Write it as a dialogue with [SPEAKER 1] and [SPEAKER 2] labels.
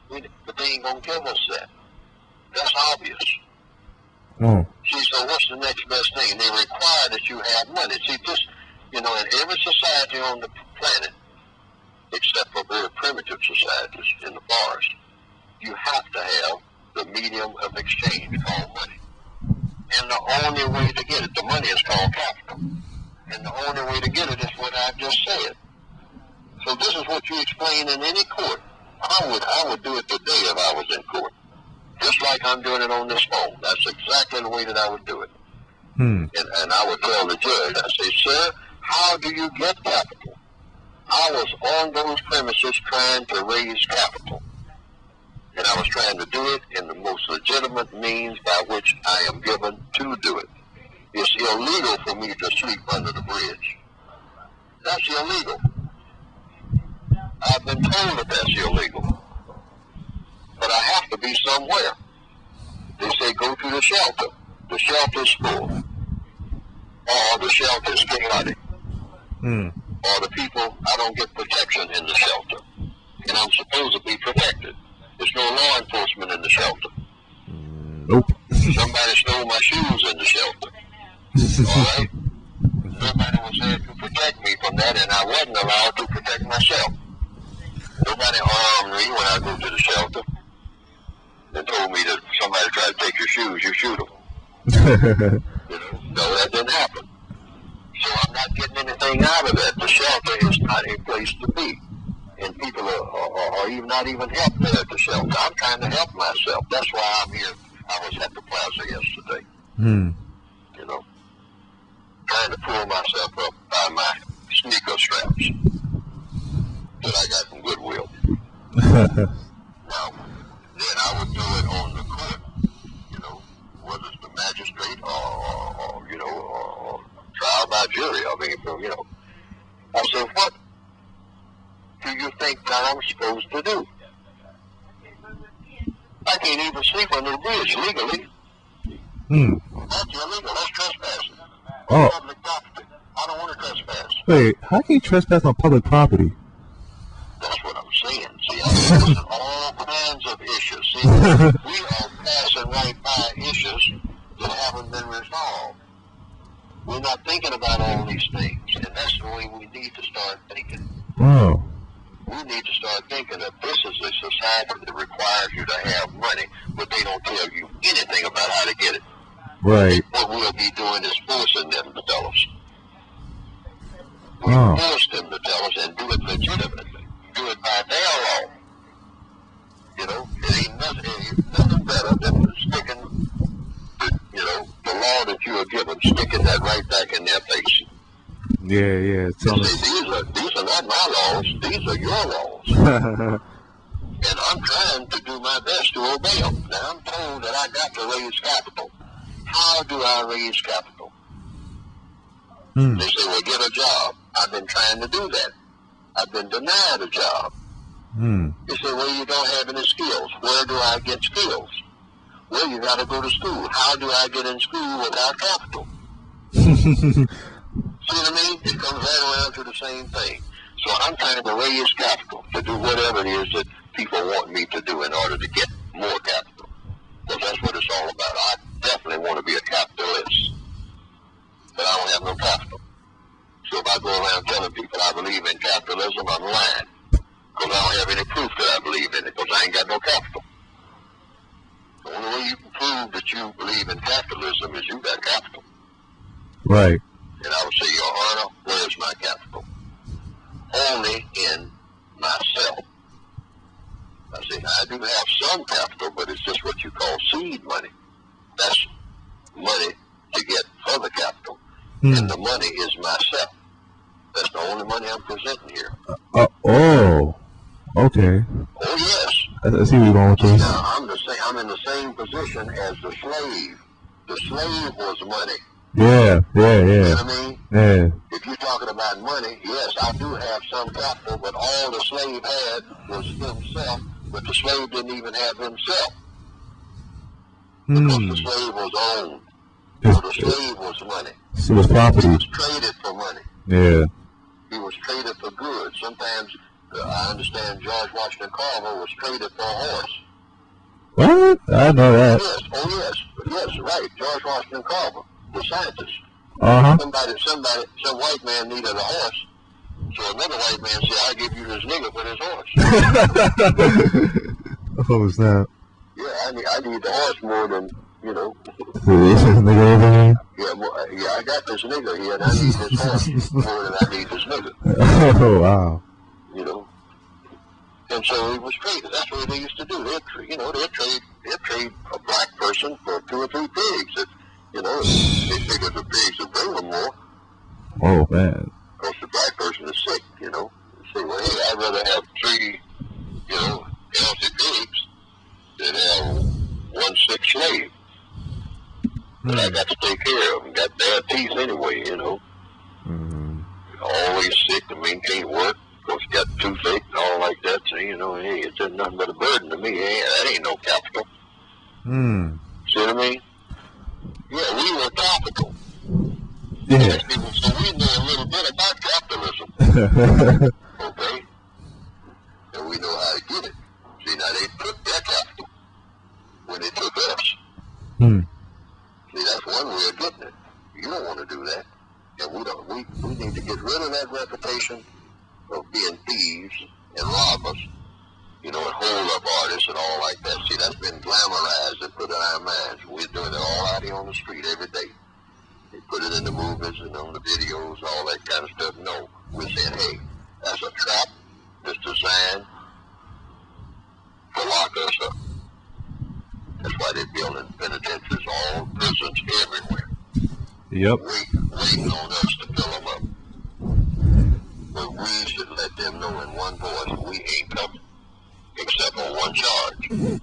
[SPEAKER 1] But they ain't going to give us that. That's obvious.
[SPEAKER 2] Oh.
[SPEAKER 1] See, so what's the next best thing? They require that you have money. See, this, in every society on the planet, except for very primitive societies in the forest, you have to have the medium of exchange called money. And the only way to get it, the money is called capital. And the only way to get it is what I just said. So this is what you explain in any court. I would do it today if I was in court. Just like I'm doing it on this phone. That's exactly the way that I would do it. And I would tell the judge, I say, sir, how do you get capital? I was on those premises trying to raise capital. And I was trying to do it in the most legitimate means by which I am given to do it. It's illegal for me to sleep under the bridge. That's illegal. I've been told that that's illegal. But I have to be somewhere. They say go to the shelter. The shelter is full. Or the shelter is chaotic. Or the people, I don't get protection in the shelter. And I'm supposed to be protected. There's no law enforcement in the shelter.
[SPEAKER 2] Nope.
[SPEAKER 1] Somebody stole my shoes in the shelter. All right? Nobody was there to protect me from that, and I wasn't allowed to protect myself. Nobody armed me when I go to the shelter. They told me that if somebody tried to take your shoes, you shoot them. No, that didn't happen. So I'm not getting anything out of that. The shelter is not a place to be. And people are even not even helped there at the shelter. I'm trying to help myself. That's why I'm here. I was at the plaza yesterday. Trying to pull myself up by my sneaker straps that I got from Goodwill. Now, then I would do it on the court, whether it's the magistrate or trial by jury. I mean, I said, what do you think that I'm supposed to do? I can't even sleep under the bridge legally. That's illegal. That's trespassing.
[SPEAKER 2] Oh.
[SPEAKER 1] Public property. I don't want to trespass.
[SPEAKER 2] Wait, how can you trespass on public property?
[SPEAKER 1] That's what I'm saying. See, I'm using all kinds of issues. See, we are passing right by issues that haven't been resolved. We're not thinking about all these things, and that's the way we need to start thinking.
[SPEAKER 2] Oh.
[SPEAKER 1] We need to start thinking that this is a society that requires you to have money, but they don't tell you anything about how to get it.
[SPEAKER 2] Right.
[SPEAKER 1] What we'll be doing is forcing them to tell us. We force them to tell us and do it legitimately. Do it by their law. It ain't nothing better than sticking, the law that you are given, sticking that right back in their face.
[SPEAKER 2] Yeah.
[SPEAKER 1] These are not my laws. These are your laws. And I'm trying to do my best to obey them. Now, I'm told that I got to raise capital. How do I raise capital? They say, well, get a job. I've been trying to do that. I've been denied a job. They say, well, you don't have any skills. Where do I get skills? Well, you got to go to school. How do I get in school without capital? See what I mean? It comes right around to the same thing. So I'm trying to raise capital to do whatever it is that people want me to do in order to get more capital. Because that's what it's all about. I definitely want to be a capitalist. But I don't have no capital. So if I go around telling people I believe in capitalism, I'm lying. Because I don't have any proof that I believe in it, because I ain't got no capital. The only way you can prove that you believe in capitalism is you got capital.
[SPEAKER 2] Right.
[SPEAKER 1] And I would say, Your Honor, where's my capital? Only in myself. I say, I do have some capital, but it's just what you call seed money. That's money to get further capital. And the money is myself. That's the only money I'm presenting here.
[SPEAKER 2] Okay.
[SPEAKER 1] Oh, yes.
[SPEAKER 2] I see where you're going with this.
[SPEAKER 1] Now, I'm in the same position as the slave. The slave was money.
[SPEAKER 2] Yeah.
[SPEAKER 1] You know what I mean?
[SPEAKER 2] Yeah.
[SPEAKER 1] If you're talking about money, yes, I do have some capital, but all the slave had was himself, but the slave didn't even have himself. Because the slave was owned. So the slave was money.
[SPEAKER 2] It was property.
[SPEAKER 1] He was traded for money.
[SPEAKER 2] Yeah.
[SPEAKER 1] He was traded for goods. Sometimes I understand George Washington Carver was traded for a horse.
[SPEAKER 2] What? I know that.
[SPEAKER 1] Yes, oh yes, right. George Washington Carver, the scientist.
[SPEAKER 2] Uh-huh.
[SPEAKER 1] Some white man needed a horse. So another white man said, I'll give you this nigga for this horse.
[SPEAKER 2] Oh, snap.
[SPEAKER 1] Yeah, I need the horse more than, you know.
[SPEAKER 2] This is nigga over here?
[SPEAKER 1] Yeah, I got this nigga here, and I need this horse more than I need this nigga.
[SPEAKER 2] Oh, wow.
[SPEAKER 1] You know. And so it was traded. That's what they used to do. They'd trade a black person for 2 or 3 pigs. That, you know, they figured the pigs would bring them more.
[SPEAKER 2] Oh, man.
[SPEAKER 1] Because the black person is sick, you know. They say, well, hey, I'd rather have 3, you know, healthy pigs than have 1 sick slave. But I got to take care of them. Got bad teeth anyway, you know. Always sick. I mean, can't work. Because got toothache and all like that. So, you know, hey, it's nothing but a burden to me. Hey, that ain't no capital. See what I mean? Yeah, we were topical.
[SPEAKER 2] Yeah.
[SPEAKER 1] So we know a little bit about capitalism. Okay? And we know how to get it. See, now they took their capital when they took us. See, that's one way of getting it. You don't want to do that. And we need to get rid of that reputation of being thieves and robbers, you know, and hold-up artists and all like that. See, that's been glamorized and put in our minds. We're doing it all out here on the street every day. They put it in the movies and on the videos, all that kind of stuff. No, we're saying, hey, that's a trap that's designed to lock us up. That's why they're building penitentiaries, all prisons everywhere.
[SPEAKER 2] Yep.
[SPEAKER 1] Waiting on us to fill them up. But we should let them know in one voice we ain't coming, except on one charge.